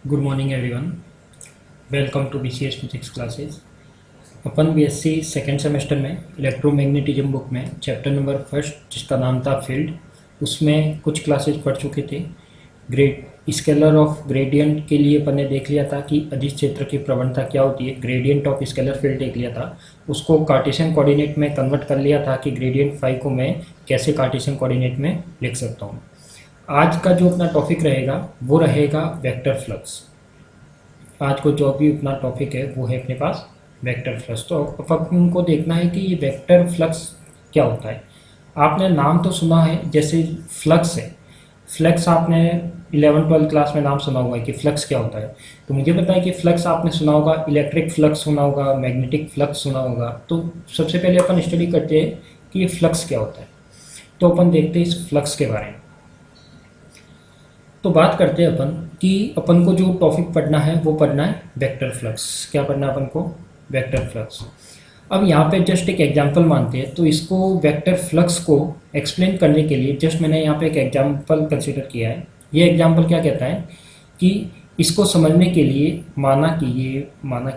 Good morning everyone. Welcome to BCS physics classes. अपन BSc second semester में electromagnetism book में chapter number first जिसका नाम था फील्ड, उसमें कुछ क्लासेस पढ़ चुके थे। ग्रेड स्केलर ऑफ ग्रेडियंट के लिए अपन ने देख लिया था कि अदिश क्षेत्र की प्रवणता क्या होती है। ग्रेडियंट ऑफ स्केलर फील्ड देख लिया था, उसको कार्टेशियन कोऑर्डिनेट में कन्वर्ट कर लिया था कि ग्रेडियंट फाई को मैं कैसे कार्टेशियन कोऑर्डिनेट में लिख सकता हूँ। आज का जो अपना टॉपिक रहेगा वो रहेगा वेक्टर फ्लक्स। आज को जो भी अपना टॉपिक है वो है अपने पास वेक्टर फ्लक्स। तो अब अपन को देखना है कि ये वेक्टर फ्लक्स क्या होता है। आपने नाम तो सुना है, जैसे फ्लक्स है, फ्लक्स आपने 11-12 क्लास में नाम सुना होगा कि फ्लक्स क्या होता है। तो मुझे पता है कि फ्लक्स आपने सुना होगा, इलेक्ट्रिक फ्लक्स सुना होगा, मैग्नेटिक फ्लक्स सुना होगा। तो सबसे पहले अपन स्टडी करते हैं कि ये फ्लक्स क्या होता है। तो अपन देखते हैं इस फ्लक्स के बारे में। तो बात करते हैं अपन कि अपन को जो टॉपिक पढ़ना है वो पढ़ना है वेक्टर फ्लक्स। क्या पढ़ना है अपन को? Vector flux. अब यहाँ पे जस्ट एक एग्जांपल मानते हैं, तो इसको वेक्टर फ्लक्स को एक्सप्लेन करने के लिए जस्ट मैंने यहाँ पे एक एग्जांपल कंसीडर किया है। ये एग्जांपल क्या कहता है कि इसको समझने के लिए माना कि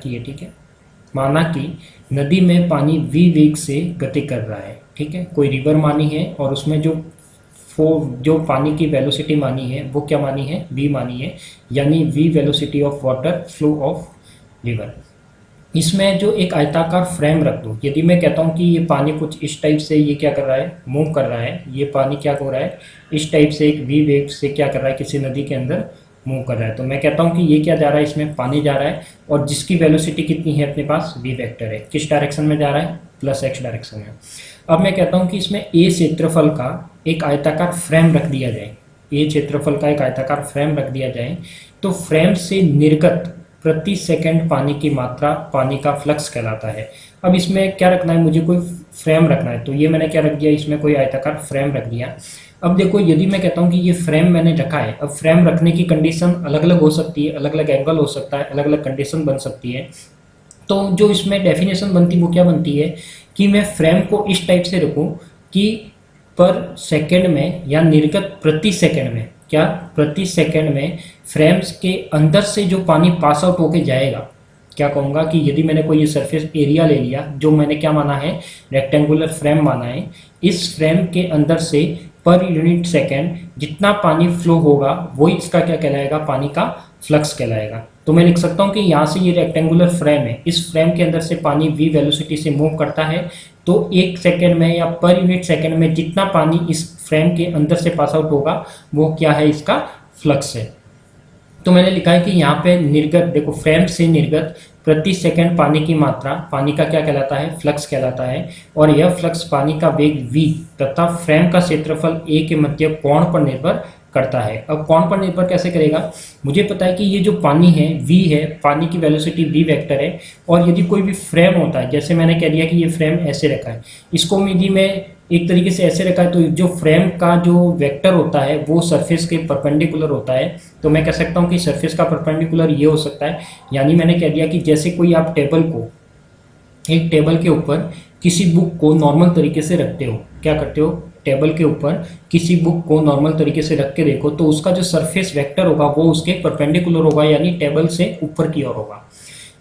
ये ठीक है, माना कि नदी में पानी v वेग से गति कर रहा है। ठीक है, कोई रिवर मानी है और उसमें जो पानी की वेलोसिटी मानी है वो क्या मानी है? v मानी है, यानी v velocity of water flow of river. इसमें जो एक आयताकार फ्रेम रख दो, यदि मैं कहता हूँ कि ये पानी कुछ इस टाइप से ये क्या कर रहा है? मूव कर रहा है। ये पानी क्या हो रहा है? इस टाइप से एक v वेग से क्या कर रहा है? किसी नदी के अंदर मूव कर रहा है। तो मैं कहता हूँ कि ये क्या जा रहा है? इसमें पानी जा रहा है और जिसकी वेलोसिटी कितनी है अपने पास? v वेक्टर है। किस डायरेक्शन में जा रहा है? प्लस x डायरेक्शन में। अब मैं कहता हूँ कि इसमें a क्षेत्रफल का एक आयताकार फ्रेम रख दिया जाए। a क्षेत्रफल का एक आयताकार फ्रेम रख दिया जाए तो फ्रेम से निर्गत प्रति सेकंड पानी की मात्रा पानी का फ्लक्स कहलाता है। अब इसमें क्या रखना है? मुझे कोई फ्रेम रखना है। तो ये मैंने क्या रख दिया? इसमें कोई आयताकार फ्रेम रख दिया। अब देखो, यदि मैं कहता हूँ कि ये फ्रेम मैंने रखा है, अब फ्रेम रखने की कंडीशन अलग अलग हो सकती है, अलग अलग एंगल हो सकता है, अलग अलग कंडीशन बन सकती है। तो जो इसमें डेफिनेशन बनती वो क्या बनती है कि मैं फ्रेम को इस टाइप से रखूं कि पर सेकंड में या निर्गत प्रति सेकंड में, क्या प्रति सेकंड में फ्रेम्स के अंदर से जो पानी पास आउट होके जाएगा, क्या कहूँगा कि यदि मैंने कोई ये सरफेस एरिया ले लिया जो मैंने क्या माना है? रेक्टेंगुलर फ्रेम माना है। इस फ्रेम के अंदर से पर यूनिट सेकेंड जितना पानी फ्लो होगा वही इसका क्या कहलाएगा? पानी का फ्लक्स कहलाएगा। तो मैं लिख सकता हूँ कि यहाँ से ये रेक्टेंगुलर फ्रेम है, इस फ्रेम के अंदर से पानी v वेलोसिटी से मूव करता है। तो एक सेकेंड में या पर यूनिट सेकेंड में जितना पानी इस फ्रेम के अंदर से पास आउट होगा वो क्या है? इसका फ्लक्स है। तो मैंने लिखा है कि यहाँ पे निर्गत, देखो फ्रेम से निर्गत प्रति सेकंड पानी की मात्रा पानी का क्या कहलाता है? फ्लक्स कहलाता है। और यह फ्लक्स पानी का वेग v तथा फ्रेम का क्षेत्रफल a के मध्य कोण पर निर्भर करता है। अब कोण पर निर्भर कैसे करेगा? मुझे पता है कि ये जो पानी है v है, पानी की वेलोसिटी v वेक्टर है। और यदि कोई भी फ्रेम होता है, जैसे मैंने कह दिया कि ये फ्रेम ऐसे रखा है, इसको यदि मैं एक तरीके से ऐसे रखा है तो जो फ्रेम का जो वेक्टर होता है वो सरफेस के परपेंडिकुलर होता है। तो मैं कह सकता हूँ कि सरफेस का परपेंडिकुलर ये हो सकता है। यानी मैंने कह दिया कि जैसे कोई आप एक टेबल के ऊपर किसी बुक को नॉर्मल तरीके से रखते हो, क्या करते हो? टेबल के ऊपर किसी बुक को नॉर्मल तरीके से रख के देखो तो उसका जो सरफेस वेक्टर होगा वो उसके परपेंडिकुलर होगा, यानी टेबल से ऊपर की ओर होगा।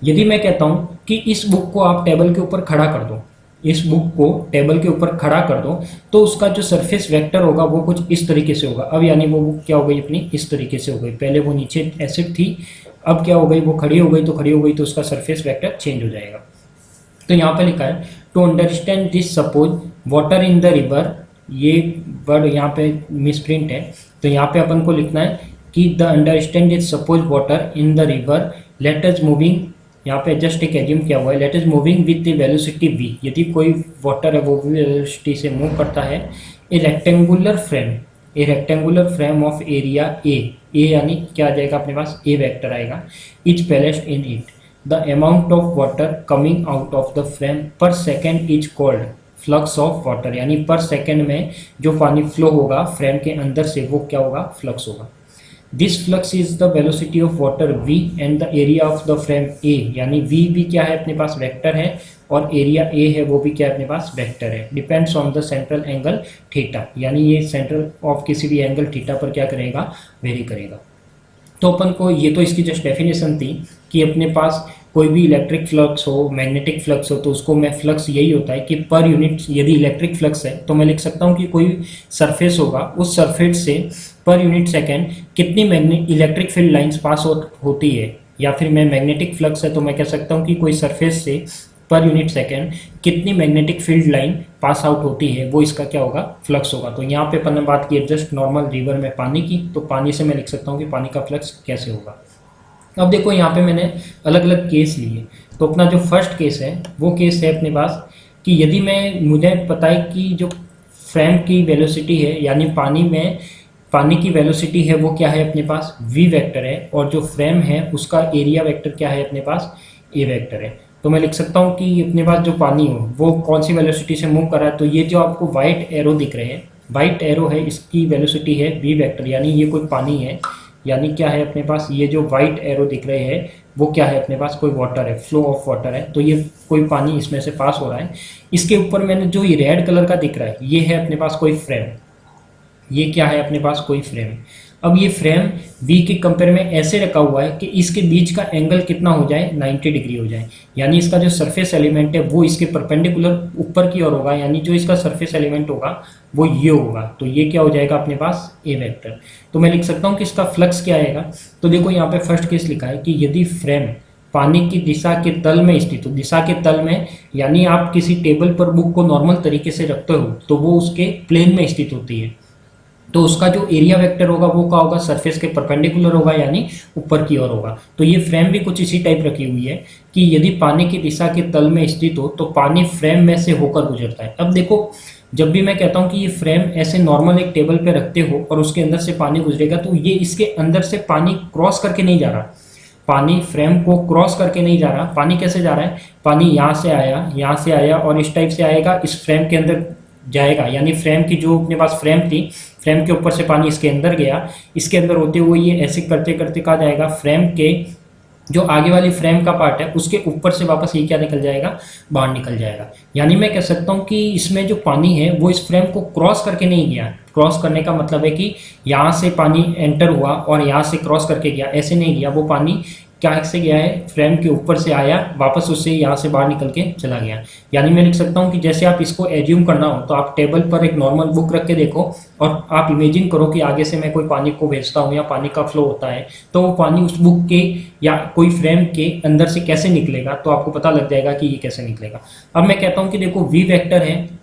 यदि मैं कहता हूँ कि इस बुक को आप टेबल के ऊपर खड़ा कर दो, इस बुक को टेबल के ऊपर खड़ा कर दो, तो उसका जो सरफेस वेक्टर होगा वो कुछ इस तरीके से होगा। अब यानी वो बुक क्या हो गई? अपनी इस तरीके से हो गई। पहले वो नीचे ऐसे थी, अब क्या हो गई? वो खड़ी हो गई। तो खड़ी हो गई तो उसका सरफेस वेक्टर चेंज हो जाएगा। तो यहाँ पे लिखा है to understand this suppose water in the river, ये वर्ड यहाँ पे मिसप्रिंट है। तो यहाँ पे अपन को लिखना है कि the understand this suppose water in the river let us moving, यहाँ पे जस्ट एक एज्यूम किया हुआ है, let is moving with the velocity v। यदि कोई वाटर है वो वेलोसिटी से मूव करता है। A rectangular frame of area a यानी क्या आ जाएगा अपने पास? a वेक्टर आएगा। Is placed in it the amount of water coming out of the frame per second is called flux of water, यानी पर सेकेंड में जो पानी फ्लो होगा फ्रेम के अंदर से वो क्या होगा? फ्लक्स होगा। This flux is the velocity of water v and the area of the frame a, यानी v भी क्या है? अपने पास वेक्टर है और एरिया a है वो भी क्या है? अपने पास वेक्टर है। Depends on the central angle theta, यानी ये सेंट्रल ऑफ किसी भी एंगल थीटा पर क्या करेगा? वेरी करेगा। तो अपन को ये तो इसकी जस्ट डेफिनेशन थी कि अपने पास कोई भी इलेक्ट्रिक फ्लक्स हो, मैग्नेटिक फ्लक्स हो, तो उसको मैं फ्लक्स यही होता है कि पर यूनिट, यदि इलेक्ट्रिक फ्लक्स है तो मैं लिख सकता हूँ कि कोई सरफेस होगा, उस सरफेस से पर यूनिट सेकेंड कितनी इलेक्ट्रिक फील्ड लाइंस पास होती है, या फिर मैं मैग्नेटिक फ्लक्स है तो मैं कह सकता हूँ कि कोई सरफेस से पर यूनिट सेकेंड कितनी magnetic field line pass out होती है, वो इसका क्या होगा, फ्लक्स होगा। तो यहाँ पे अपन ने बात की जस्ट नॉर्मल रिवर में पानी की, तो पानी से मैं लिख सकता हूँ कि पानी का फ्लक्स कैसे होगा। अब देखो यहाँ पे मैंने अलग अलग केस लिए, तो अपना जो फर्स्ट केस है वो केस है अपने पास कि यदि मुझे पता है कि जो फ्रेम की वेलोसिटी है, यानी पानी की वेलोसिटी है वो क्या है अपने पास, v वेक्टर है, और जो फ्रेम है उसका एरिया वेक्टर क्या है अपने पास, a वेक्टर है। तो मैं लिख सकता हूँ कि अपने पास जो पानी हो वो कौन सी वेलोसिटी से मूव कर रहा है। तो ये जो आपको वाइट एरो दिख रहे हैं, वाइट एरो है, इसकी वेलोसिटी है v वेक्टर, यानी ये कोई पानी है, यानी क्या है अपने पास, ये जो वाइट एरो दिख रहे हैं वो क्या है अपने पास, कोई वाटर है, फ्लो ऑफ वाटर है। तो ये कोई पानी इसमें से पास हो रहा है। इसके ऊपर मैंने जो ये रेड कलर का दिख रहा है, ये है अपने पास कोई फ्रेम, ये क्या है अपने पास, कोई फ्रेम। अब ये फ्रेम v के कंपेयर में ऐसे रखा हुआ है कि इसके बीच का एंगल कितना हो जाए, 90 डिग्री हो जाए, यानी इसका जो सरफेस एलिमेंट है वो इसके परपेंडिकुलर ऊपर की ओर होगा, यानी जो इसका सरफेस एलिमेंट होगा वो ये होगा। तो ये क्या हो जाएगा अपने पास, a वेक्टर। तो मैं लिख सकता हूँ कि इसका फ्लक्स क्या आएगा। तो देखो यहाँ पे फर्स्ट केस लिखा है कि यदि फ्रेम पानी की दिशा के तल में स्थित हो, दिशा के तल में यानी आप किसी टेबल पर बुक को नॉर्मल तरीके से रखते हो तो वो उसके प्लेन में स्थित होती है, तो उसका जो एरिया वेक्टर होगा वो क्या होगा, सरफेस के परपेंडिकुलर होगा, यानी ऊपर की ओर होगा। तो ये फ्रेम भी कुछ इसी टाइप रखी हुई है कि यदि पानी की दिशा के तल में स्थित हो तो पानी फ्रेम में से होकर गुजरता है। अब देखो, जब भी मैं कहता हूँ कि ये फ्रेम ऐसे नॉर्मल एक टेबल पे रखते हो और उसके अंदर से पानी गुजरेगा, तो ये इसके अंदर से पानी क्रॉस करके नहीं जा रहा, पानी फ्रेम को क्रॉस करके नहीं जा रहा। पानी कैसे जा रहा है, पानी यहाँ से आया और इस टाइप से आएगा, इस फ्रेम के अंदर जाएगा, यानी फ्रेम की जो अपने पास फ्रेम थी, फ्रेम के ऊपर से पानी इसके अंदर गया, इसके अंदर होते हुए ये ऐसे करते करते कहाँ जाएगा, फ्रेम के जो आगे वाली फ्रेम का पार्ट है उसके ऊपर से वापस ये क्या निकल जाएगा, बाहर निकल जाएगा। यानी मैं कह सकता हूँ कि इसमें जो पानी है वो इस फ्रेम को क्रॉस करके नहीं गया। क्रॉस करने का मतलब है कि यहाँ से पानी एंटर हुआ और यहाँ से क्रॉस करके गया, ऐसे नहीं गया। वो पानी क्या से गया है, फ्रेम के ऊपर से आया, वापस उससे यहाँ से बाहर निकल के चला गया। यानी मैं लिख सकता हूँ कि जैसे आप इसको एज्यूम करना हो तो आप टेबल पर एक नॉर्मल बुक रख के देखो और आप इमेजिन करो कि आगे से मैं कोई पानी को भेजता हूँ या पानी का फ्लो होता है, तो वो पानी उस बुक के या कोई फ्रेम के अंदर से कैसे निकलेगा, तो आपको पता लग जाएगा कि ये कैसे निकलेगा। अब मैं कहता हूँ कि देखो वी वेक्टर है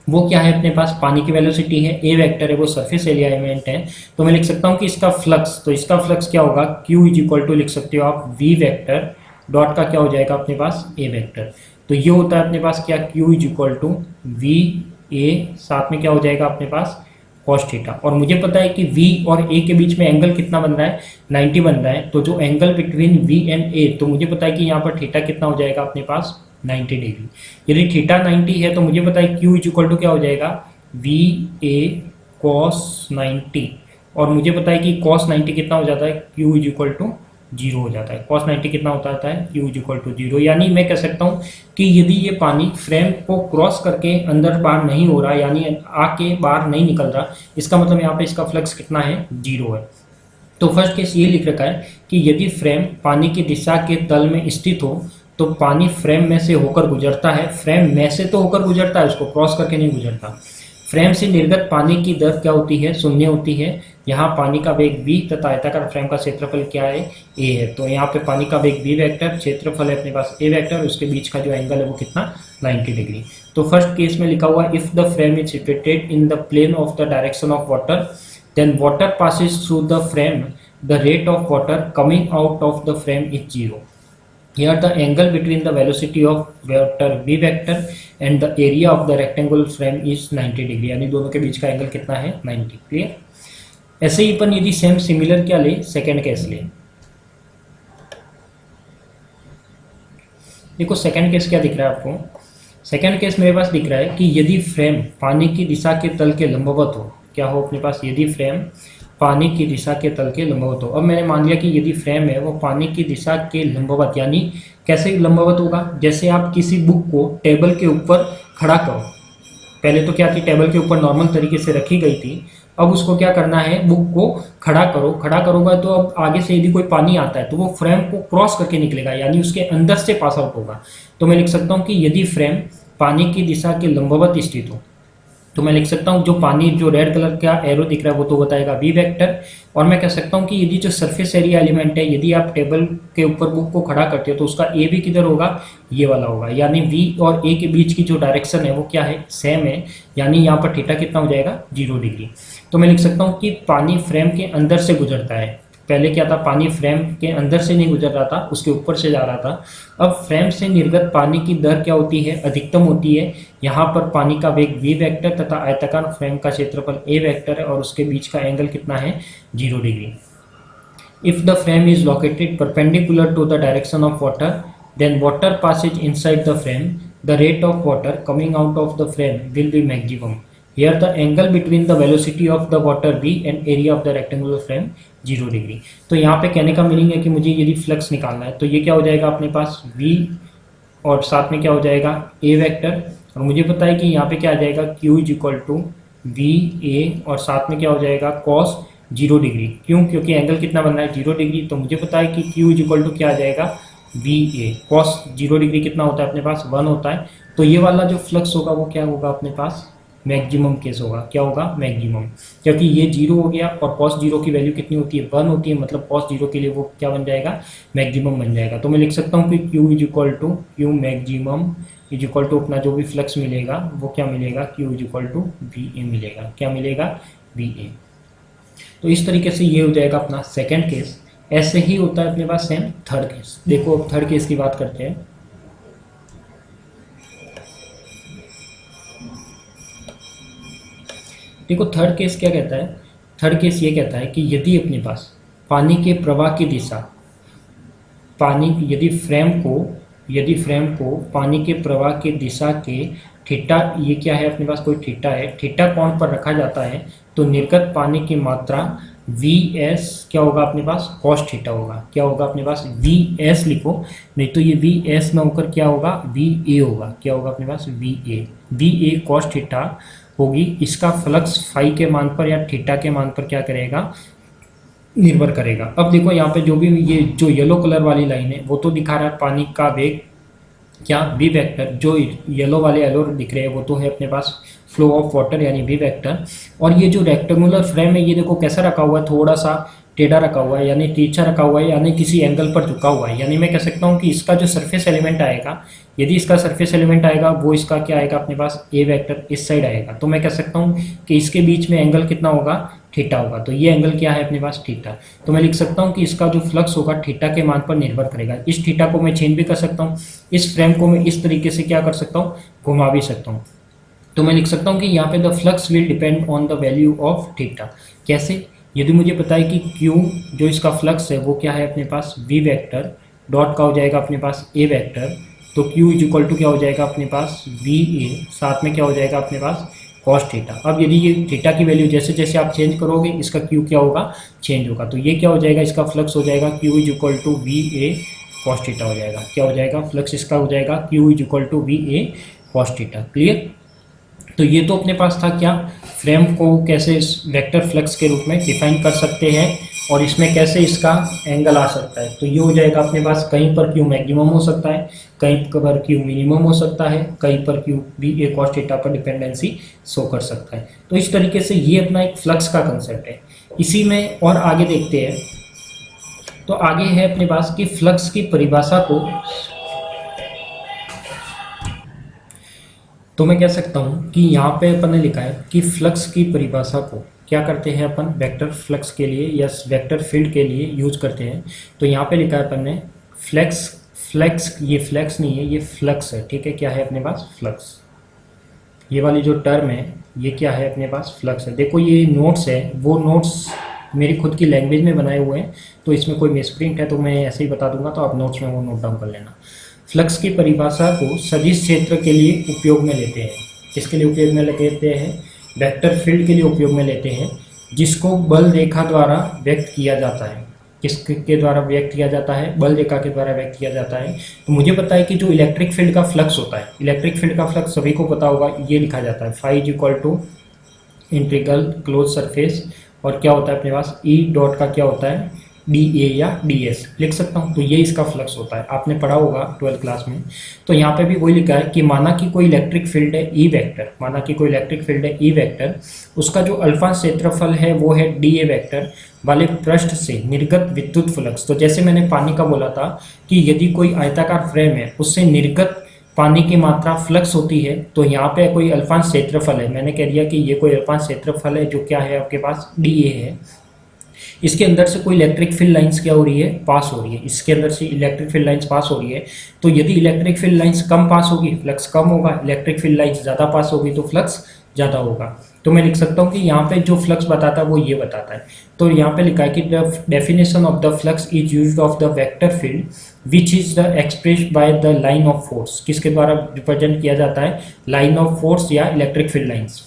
वो क्या है अपने पास, पानी की वेलोसिटी है, ए वेक्टर है वो सरफेस एलिमेंट है। तो मैं लिख सकता हूँ कि इसका फ्लक्स, तो इसका फ्लक्स क्या होगा, Q इज इक्वल टू लिख सकते हो आप वी वेक्टर डॉट का क्या हो जाएगा अपने पास, ए वेक्टर। तो ये होता है अपने पास क्या, Q is equal to V A, साथ में क्या हो जाएगा अपने पास कॉस थीटा। और मुझे पता है कि V और A के बीच में एंगल कितना बन रहा है, 90 बन रहा है। तो जो angle between V and A, तो मुझे पता है कि यहाँ पर थीटा कितना हो जाएगा अपने पास 90 डिग्री। यदि थीटा 90 है तो मुझे पता है Q इज इक्वल टू क्या हो जाएगा, वी ए कॉस 90, और मुझे पता है कि कॉस 90 कितना हो जाता है, Q इज इक्वल टू 0 हो जाता है। कॉस 90 कितना होता है, Q इज इक्वल टू 0। यानी मैं कह सकता हूँ कि यदि ये पानी फ्रेम को क्रॉस करके अंदर बाहर नहीं हो रहा, यानी आके बाहर नहीं निकल रहा, इसका मतलब यहाँ पे इसका फ्लक्स कितना है, 0 है। तो फर्स्ट केस ये लिख रखा है कि यदि फ्रेम पानी की दिशा के तल में स्थित हो तो पानी फ्रेम में से होकर गुजरता है, फ्रेम में से तो होकर गुजरता है, उसको क्रॉस करके नहीं गुजरता। फ्रेम से निर्गत पानी की दर क्या होती है, 0 होती है। यहाँ पानी का वेग v तथा आयताकार फ्रेम का क्षेत्रफल क्या है, a है। तो यहाँ पे पानी का वेग v वेक्टर, क्षेत्रफल है अपने पास a वेक्टर, उसके बीच का जो एंगल है वो कितना, 90 डिग्री। तो फर्स्ट केस में लिखा हुआ if the frame is situated in the plane of the direction of water then water passes through the frame, the rate of water coming out of the frame is 0। Here the angle between the velocity of vector v vector and the area of the rectangle frame is 90 degree, यानी दोनों के बीच का angle कितना है, 90। Clear. ऐसे ही अपन यदि same similar क्या ले, सेकंड केस ले। देखो सेकंड केस क्या दिख रहा है आपको, सेकंड केस मेरे पास दिख रहा है कि यदि फ्रेम पानी की दिशा के तल के लंबवत हो, क्या हो अपने पास, यदि फ्रेम पानी की दिशा के तल के लंबवत हो। अब मैंने मान लिया कि यदि फ्रेम है वो पानी की दिशा के लंबवत, यानी कैसे लंबवत होगा, जैसे आप किसी बुक को टेबल के ऊपर खड़ा करो, पहले तो क्या थी, टेबल के ऊपर नॉर्मल तरीके से रखी गई थी, अब उसको क्या करना है, बुक को खड़ा करो, खड़ा करोगे तो अब आगे से यदि कोई पानी आता है तो वो फ्रेम को क्रॉस करके निकलेगा, यानी उसके अंदर से पास आउट होगा। तो मैं लिख सकता हूँ कि यदि फ्रेम पानी की दिशा के लंबवत स्थित हो, तो मैं लिख सकता हूँ जो पानी जो रेड कलर का एरो दिख रहा है वो तो बताएगा वी वेक्टर। और मैं कह सकता हूँ कि यदि जो सरफेस एरिया एलिमेंट है, यदि आप टेबल के ऊपर बुक को खड़ा करते हो तो उसका ए भी किधर होगा, ये वाला होगा, यानी वी और ए के बीच की जो डायरेक्शन है वो क्या है, सेम है, यानी यहाँ पर थीटा कितना हो जाएगा, 0 डिग्री। तो मैं लिख सकता हूँ कि पानी फ्रेम के अंदर से गुजरता है। पहले क्या था, पानी फ्रेम के अंदर से नहीं गुजर रहा था, उसके ऊपर से जा रहा था। अब फ्रेम से निर्गत पानी की दर क्या होती है, अधिकतम होती है। यहाँ पर पानी का वेग v वेक्टर तथा आयताकार फ्रेम का क्षेत्रफल a वेक्टर है और उसके बीच का एंगल कितना है, 0 degree. If the frame is located perpendicular to the direction of water, then water passes inside the frame, the rate of water coming out of the frame will be maximum. Here the angle between the velocity of the water v and area of the rectangular frame 0 degree. तो यहाँ पे कहने का meaning है कि मुझे यदि flux निकालना है तो ये क्या हो जाएगा अपने पास v और साथ में क्या हो जाएगा a वेक्टर, और मुझे पता है कि यहाँ पे क्या आ जाएगा q is equal to V A और साथ में क्या हो जाएगा cos 0 डिग्री। क्यों, क्योंकि एंगल कितना बन रहा है, 0 डिग्री। तो मुझे पता है कि q इज इक्वल टू क्या आ जाएगा वी ए, cos 0 डिग्री कितना होता है अपने पास, 1 होता है। तो ये वाला जो फ्लक्स होगा वो क्या होगा अपने पास, मैक्सिमम केस होगा। क्या होगा, मैक्सिमम, क्योंकि ये 0 हो गया और cos 0 की वैल्यू कितनी होती है, 1 होती है, मतलब cos 0 के लिए वो क्या बन जाएगा, मैक्सिमम बन जाएगा। तो मैं लिख सकता हूँ कि Q is equal to Q maximum is equal to अपना जो भी फ्लक्स मिलेगा वो क्या मिलेगा, Q is equal to V A मिलेगा। क्या मिलेगा, वी ए। तो इस तरीके से ये हो जाएगा अपना सेकेंड केस। ऐसे ही होता है अपने पास सेम थर्ड केस। देखो अब थर्ड केस की बात करते हैं। देखो थर्ड केस क्या कहता है, थर्ड केस ये कहता है कि यदि अपने पास पानी के प्रवाह की दिशा, यदि फ्रेम को पानी के प्रवाह की दिशा के थीटा, ये क्या है अपने पास कोई थीटा है, थीटा कोण पर रखा जाता है, तो निर्गत पानी की मात्रा वी एस क्या होगा अपने पास, कॉस थीटा होगा। क्या होगा अपने पास, वी एस लिखो, नहीं तो ये वी एस ना होकर क्या होगा, वी ए होगा। क्या होगा अपने पास, वी ए कॉस थीटा होगी। इसका फ्लक्स फाई के मान पर या थीटा के मान पर क्या करेगा, निर्भर करेगा। अब देखो यहाँ पे जो भी ये जो येलो कलर वाली लाइन है वो तो दिखा रहा है पानी का वेग क्या, वी वेक्टर। जो येलो वाले एरो दिख रहे हैं वो तो है अपने पास फ्लो ऑफ वाटर यानी वी वेक्टर। और ये जो रेक्टेंगुलर फ्रेम है ये देखो कैसा रखा हुआ है, थोड़ा सा टेढ़ा रखा हुआ है, यानी तिरछा रखा हुआ है, यानी किसी एंगल पर झुका हुआ है। यानी मैं कह सकता हूँ कि इसका जो सरफेस एलिमेंट आएगा, यदि इसका सरफेस एलिमेंट आएगा वो इसका क्या आएगा अपने पास, ए वेक्टर इस साइड आएगा। तो मैं कह सकता हूँ कि इसके बीच में एंगल कितना होगा, थीटा होगा। तो ये एंगल क्या है अपने पास, थीटा। तो मैं लिख सकता हूँ कि इसका जो फ्लक्स होगा थीटा के मान पर निर्भर करेगा। इस थीटा को मैं चेंज भी कर सकता हूँ, इस फ्रेम को मैं इस तरीके से क्या कर सकता हूँ, घुमा भी सकता हूँ। तो मैं लिख सकता हूँ कि यहाँ पे the flux will depend on the value of theta. कैसे, यदि मुझे पता है कि Q जो इसका फ्लक्स है वो क्या है अपने पास, V वेक्टर डॉट का हो जाएगा अपने पास A वेक्टर, तो Q इज इक्वल टू क्या हो जाएगा अपने पास, VA, साथ में क्या हो जाएगा अपने पास, कॉस थीटा। अब यदि ये थीटा की वैल्यू जैसे जैसे आप चेंज करोगे इसका Q क्या होगा, चेंज होगा। तो ये क्या हो जाएगा, इसका फ्लक्स हो जाएगा Q is equal to VA cos theta हो जाएगा। क्या हो जाएगा, फ्लक्स इसका हो जाएगा Q is equal to VA cos theta. Clear. तो ये तो अपने पास था क्या, फ्रेम को कैसे वेक्टर फ्लक्स के रूप में डिफाइन कर सकते हैं और इसमें कैसे इसका एंगल आ सकता है। तो ये हो जाएगा अपने पास, कहीं पर Q मैक्सिमम हो सकता है, कहीं पर Q मिनिमम हो सकता है, कहीं पर Q भी एक कॉस थीटा पर डिपेंडेंसी शो कर सकता है। तो इस तरीके से ये अपना एक फ्लक्स का कंसेप्ट है। इसी में और आगे देखते हैं। तो आगे है अपने पास कि फ्लक्स की परिभाषा को, तो मैं कह सकता हूँ कि यहाँ पे अपन ने लिखा है कि फ्लक्स की परिभाषा को क्या करते हैं अपन, वेक्टर फ्लक्स के लिए या वेक्टर फील्ड के लिए यूज करते हैं। तो यहाँ पे लिखा है अपन ने फ्लक्स, ये फ्लक्स नहीं है, ये फ्लक्स है। ठीक है, क्या है अपने पास, फ्लक्स। ये वाली जो टर्म है ये क्या है अपने पास, फ्लक्स है। देखो ये नोट्स है, वो नोट्स मेरी खुद की लैंग्वेज में बनाए हुए हैं, तो इसमें कोई मिसप्रिंट है तो मैं ऐसे ही बता दूंगा, तो आप नोट्स में वो नोट डाउन कर लेना। फ्लक्स की परिभाषा को सदिश क्षेत्र के लिए उपयोग में लेते हैं। किसके लिए उपयोग में लेते हैं, वेक्टर फील्ड के लिए उपयोग में लेते हैं, जिसको बल रेखा द्वारा व्यक्त किया जाता है। किसके द्वारा व्यक्त किया जाता है, बल रेखा के द्वारा व्यक्त किया जाता है। तो मुझे पता है कि जो इलेक्ट्रिक फील्ड का फ्लक्स होता है, इलेक्ट्रिक फील्ड का फ्लक्स सभी को पता होगा, ये लिखा जाता है phi is equal to integral close surface, और क्या होता है अपने पास ई डॉट का क्या होता है डी ए या डी एस लिख सकता हूँ। तो ये इसका फ्लक्स होता है, आपने पढ़ा होगा 12th क्लास में। तो यहाँ पे भी वही लिखा है कि माना कि कोई इलेक्ट्रिक फील्ड है ई वेक्टर, माना कि कोई इलेक्ट्रिक फील्ड है ई वेक्टर, उसका जो अल्फा क्षेत्रफल है वो है डी ए वेक्टर वाले पृष्ठ से निर्गत विद्युत फ्लक्स। तो जैसे मैंने पानी का बोला था कि यदि कोई आयताकार फ्रेम है उससे निर्गत पानी की मात्रा फ्लक्स होती है, तो यहाँ पे कोई अल्फांश क्षेत्रफल है, मैंने कह दिया कि ये कोई अल्फांश क्षेत्रफल है जो क्या है आपके पास डी ए है। इसके अंदर से कोई इलेक्ट्रिक फील्ड लाइंस क्या हो रही है पास हो रही है, इसके अंदर से इलेक्ट्रिक फील्ड लाइंस पास हो रही है। तो यदि इलेक्ट्रिक फील्ड लाइंस कम पास होगी फ्लक्स कम होगा, इलेक्ट्रिक फील्ड लाइंस ज़्यादा पास होगी तो फ्लक्स ज़्यादा होगा। तो मैं लिख सकता हूँ कि यहाँ पे जो फ्लक्स बताता है वो ये बताता है। तो यहाँ पे लिखा है कि the definition of the flux is used of the vector field which is the expressed by the line of force. किसके द्वारा रिप्रेजेंट किया जाता है, लाइन ऑफ फोर्स या electric field lines.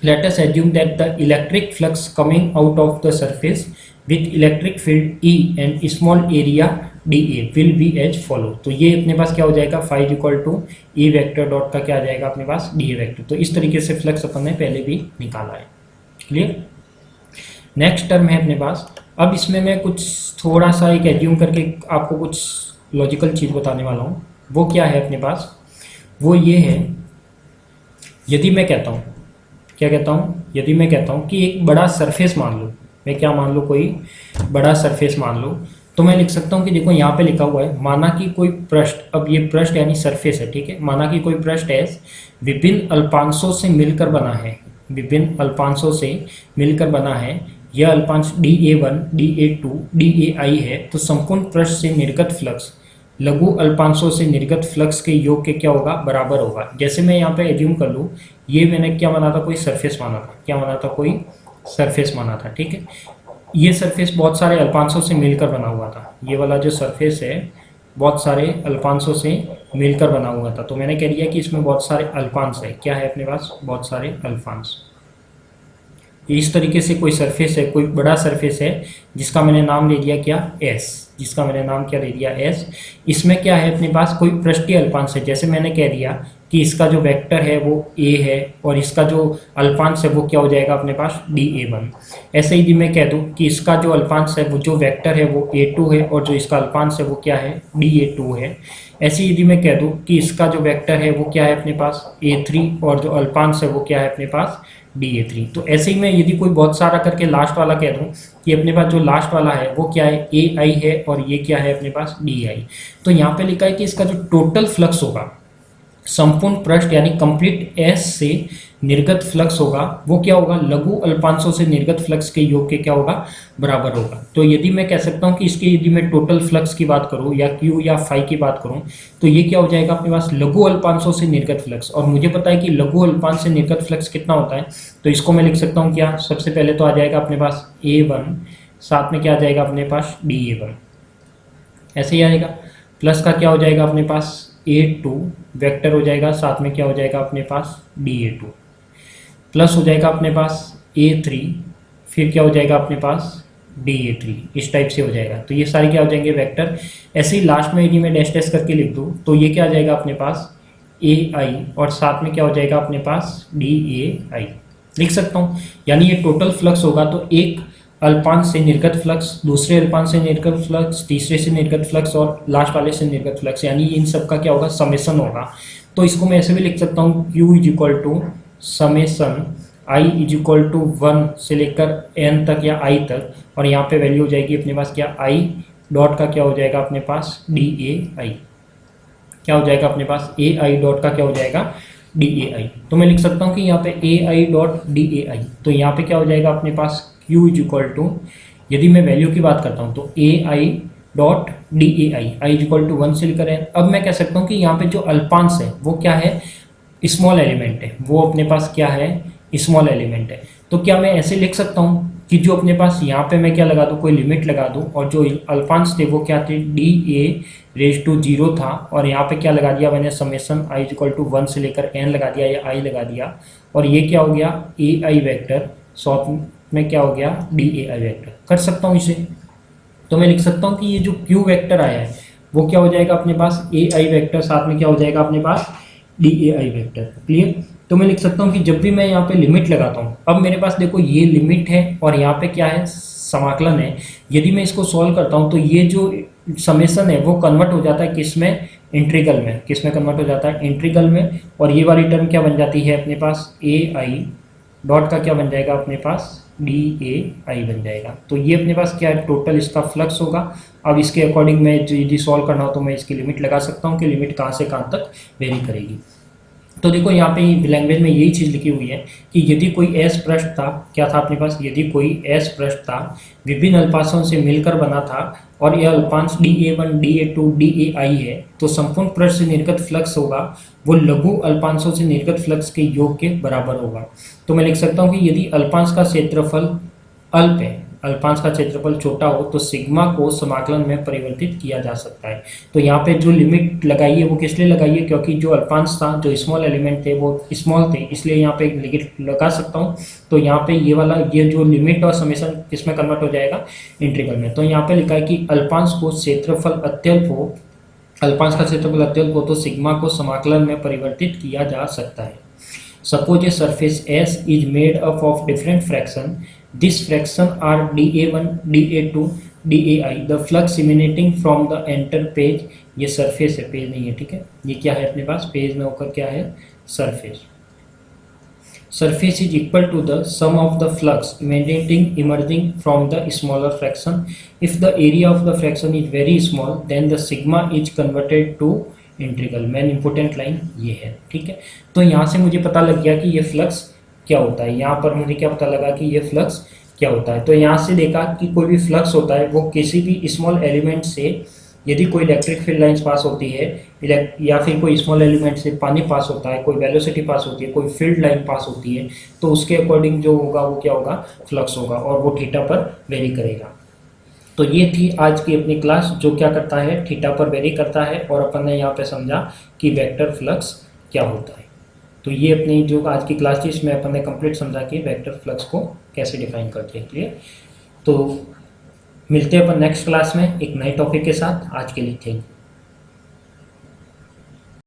Let us assume that the electric flux coming out of the surface with electric field E and small area dA will be as follow। तो ये अपने पास क्या हो जाएगा, phi equal to E vector dot का क्या आ जाएगा अपने पास dA वेक्टर। तो इस तरीके से फ्लक्स अपन ने पहले भी निकाला है। क्लियर। नेक्स्ट टर्म है अपने पास, अब इसमें मैं कुछ थोड़ा सा एक एज्यूम करके आपको कुछ लॉजिकल चीज़ बताने वाला हूँ। वो क्या है अपने पास, वो ये है, यदि मैं कहता हूँ, क्या कहता हूँ, यदि मैं कहता हूँ कि एक बड़ा सरफेस मान लो, मैं क्या मान लो, कोई बड़ा सरफेस मान लो, तो मैं लिख सकता हूँ कि देखो यहाँ पे लिखा हुआ है, माना कि कोई पृष्ठ, अब ये पृष्ठ यानी सरफेस है, ठीक है, माना कि कोई पृष्ठ है विभिन्न अल्पांशों से मिलकर बना है, विभिन्न अल्पांशों से मिलकर बना है, यह अल्पांश dA1 dA2 dAi है। तो संपूर्ण पृष्ठ से निर्गत फ्लक्स लघु अल्पांशों से निर्गत फ्लक्स के योग के क्या होगा, बराबर होगा। जैसे मैं यहाँ पे एज्यूम कर लूँ, ये मैंने क्या माना था, कोई सरफेस माना था, क्या माना था, कोई सरफेस माना था, ठीक है। ये सरफेस बहुत सारे अल्पांशों से मिलकर बना हुआ था, ये वाला जो सरफेस है बहुत सारे अल्पांशों से मिलकर बना हुआ था। तो मैंने कह दिया कि इसमें बहुत सारे अल्पांश है, क्या है अपने पास, बहुत सारे अल्पांश। इस तरीके से कोई सरफेस है, कोई बड़ा सरफेस है जिसका मैंने नाम ले दिया क्या, एस, जिसका मैंने नाम क्या दे दिया, एस। इसमें क्या है अपने पास, कोई पृष्ठीय अल्पांश है, जैसे मैंने कह दिया कि इसका जो वेक्टर है वो ए है और इसका जो अल्पांश है वो क्या हो जाएगा अपने पास dA1। ऐसे ही यदि मैं कह दूँ कि इसका जो अल्पांश है वो जो वेक्टर है वो A2 है और जो इसका अल्पांश है वो क्या है dA2 है। ऐसे ही यदि मैं कह दूँ कि इसका जो वेक्टर है वो क्या है अपने पास A3 और जो अल्पांश है वो क्या है अपने पास dA3। तो ऐसे ही मैं यदि कोई बहुत सारा करके लास्ट वाला कह दूं कि अपने पास जो लास्ट वाला है वो क्या है AI है और ये क्या है अपने पास DI। तो यहाँ पे लिखा है कि इसका जो टोटल फ्लक्स होगा संपूर्ण पृष्ठ यानी कंप्लीट S से निर्गत फ्लक्स होगा वो क्या होगा, लघु अल्पांशों से निर्गत फ्लक्स के योग के क्या होगा, बराबर होगा। तो यदि मैं कह सकता हूँ कि इसके यदि मैं टोटल फ्लक्स की बात करूँ या Q या फाई की बात करूँ तो ये क्या हो जाएगा अपने पास लघु अल्पांशों से निर्गत फ्लक्स। और मुझे पता है कि लघु अल्पांश से निर्गत फ्लक्स कितना होता है, तो इसको मैं लिख सकता हूँ क्या, सबसे पहले तो आ जाएगा अपने पास A1, साथ में क्या आ जाएगा अपने पास dA1, ऐसे ही आएगा। प्लस का क्या हो जाएगा अपने पास A2 वेक्टर हो जाएगा, साथ में क्या हो जाएगा अपने पास dA2, प्लस हो जाएगा अपने पास A3, फिर क्या हो जाएगा अपने पास dA3, इस टाइप से हो जाएगा। तो ये सारे क्या हो जाएंगे वेक्टर। ऐसे ही लास्ट में यदि मैं डैश डैश करके लिख दूँ तो ये क्या आ जाएगा अपने पास AI और साथ में क्या हो जाएगा अपने पास dAi लिख सकता हूँ। यानी ये टोटल फ्लक्स होगा तो एक अल्पांश से निर्गत फ्लक्स, दूसरे अल्पांश से निर्गत फ्लक्स, तीसरे से निर्गत फ्लक्स और लास्ट वाले से निर्गत फ्लक्स, यानी इन सब का क्या होगा, समेशन होगा। तो इसको मैं ऐसे भी लिख सकता हूँ Q is equal to summation I is equal to 1 से लेकर n तक या I तक, और यहाँ पे वैल्यू हो जाएगी अपने पास क्या, I डॉट का क्या हो जाएगा अपने पास dAi, क्या हो जाएगा अपने पास AI डॉट का क्या हो जाएगा dAi। तो मैं लिख सकता हूँ कि यहाँ पे AI डॉट dAi, तो यहाँ पे क्या हो जाएगा अपने पास Q इज इक्वल टू, यदि मैं वैल्यू की बात करता हूँ तो AI dot dAi, I is equal to 1 से लेकर n। अब मैं कह सकता हूँ कि यहाँ पे जो अल्पांश है वो क्या है, स्मॉल एलिमेंट है, वो अपने पास क्या है, स्मॉल एलिमेंट है। तो क्या मैं ऐसे लिख सकता हूँ कि जो अपने पास यहाँ पे मैं क्या लगा दूँ, कोई लिमिट लगा दूँ, और जो अल्पांश थे वो क्या थे dA⁻0 था, और यहाँ पे क्या लगा दिया मैंने, summation I is equal to 1 से लेकर n लगा दिया या I लगा दिया, और ये क्या हो गया AI वेक्टर, शॉर्ट में क्या हो गया dAi वेक्टर। कर सकता हूँ इसे, तो मैं लिख सकता हूँ कि ये जो Q वेक्टर आया है वो क्या हो जाएगा अपने पास AI वेक्टर, साथ में क्या हो जाएगा अपने पास dAi वेक्टर। क्लियर। तो मैं लिख सकता हूँ कि जब भी मैं यहाँ पे लिमिट लगाता हूँ, अब मेरे पास देखो ये लिमिट है और यहाँ पे क्या है, समाकलन है। यदि मैं इसको सॉल्व करता हूँ तो ये जो समेशन है वो कन्वर्ट हो जाता है किस में, इंटीग्रल में। किस में कन्वर्ट हो जाता है, इंटीग्रल में। और ये वाली टर्म क्या बन जाती है अपने पास, ए आई डॉट का क्या बन जाएगा अपने पास, डी ए आई बन जाएगा। तो ये अपने पास क्या है, टोटल इसका फ्लक्स होगा। अब इसके अकॉर्डिंग मैं यदि सॉल्व करना हो तो मैं इसकी लिमिट लगा सकता हूँ कि लिमिट कहाँ से कहाँ तक वेरी करेगी। तो देखो यहाँ पे लैंग्वेज में यही चीज़ लिखी हुई है कि यदि कोई एस पृष्ठ था, क्या था अपने पास, यदि कोई एस पृष्ठ था विभिन्न अल्पांशों से मिलकर बना था और यह अल्पांश dA1 dA2 dAi है, तो संपूर्ण पृष्ठ से निर्गत फ्लक्स होगा वो लघु अल्पांशों से निर्गत फ्लक्स के योग के बराबर होगा। तो मैं लिख सकता हूँ कि यदि अल्पांश का क्षेत्रफल अल्प है, अल्पांश का क्षेत्रफल छोटा हो, तो सिग्मा को समाकलन में परिवर्तित किया जा सकता है। तो यहाँ पे जो लिमिट लगाई है वो किस लिए लगाई है, क्योंकि जो अल्पांश था, जो स्मॉल एलिमेंट थे वो स्मॉल थे, इसलिए यहाँ पे लिमिट लगा सकता हूँ। तो यहाँ पे ये वाला ये जो लिमिट और समेशन किसमें कन्वर्ट हो जाएगा, इंटीग्रल में। तो यहाँ पे लिखा है कि अल्पांश को क्षेत्रफल अत्यल्प हो, अल्पांश का क्षेत्रफल अत्यल्प हो तो सिग्मा को समाकलन में परिवर्तित किया जा सकता है। Suppose a surface S is made up of different fraction. These fraction are dA1, dA2, dAi. The flux emanating from the enter page, ये surface है, पेज नहीं है, ठीक है। ये क्या है अपने पास, पेज में होकर क्या है, surface. Surface is equal to the sum of the flux emerging from the smaller fraction. If the area of the fraction is very small, then the sigma is converted to integral. Main important line ये है, ठीक है। तो यहाँ से मुझे पता लग गया कि ये फ्लक्स क्या होता है। यहाँ पर मुझे क्या पता लगा कि ये फ्लक्स क्या होता है। तो यहाँ से देखा कि कोई भी फ्लक्स होता है वो किसी भी स्मॉल एलिमेंट से, यदि कोई इलेक्ट्रिक फील्ड लाइंस पास होती है या फिर कोई स्मॉल एलिमेंट से पानी पास होता है, कोई वेलोसिटी पास होती है, कोई फील्ड लाइन पास होती है, तो उसके अकॉर्डिंग जो होगा वो क्या होगा, फ्लक्स होगा, और वो थीटा पर वेरी करेगा। तो ये थी आज की अपनी क्लास, जो क्या करता है, थीटा पर वेरी करता है। और अपन ने यहाँ पे समझा कि वेक्टर फ्लक्स क्या होता है। तो ये अपनी जो आज की क्लास थी इसमें अपन ने कंप्लीट समझा कि वेक्टर फ्लक्स को कैसे डिफाइन करते हैं। क्लियर। तो मिलते हैं अपन नेक्स्ट क्लास में एक नए टॉपिक के साथ। आज के लिए थैंक यू।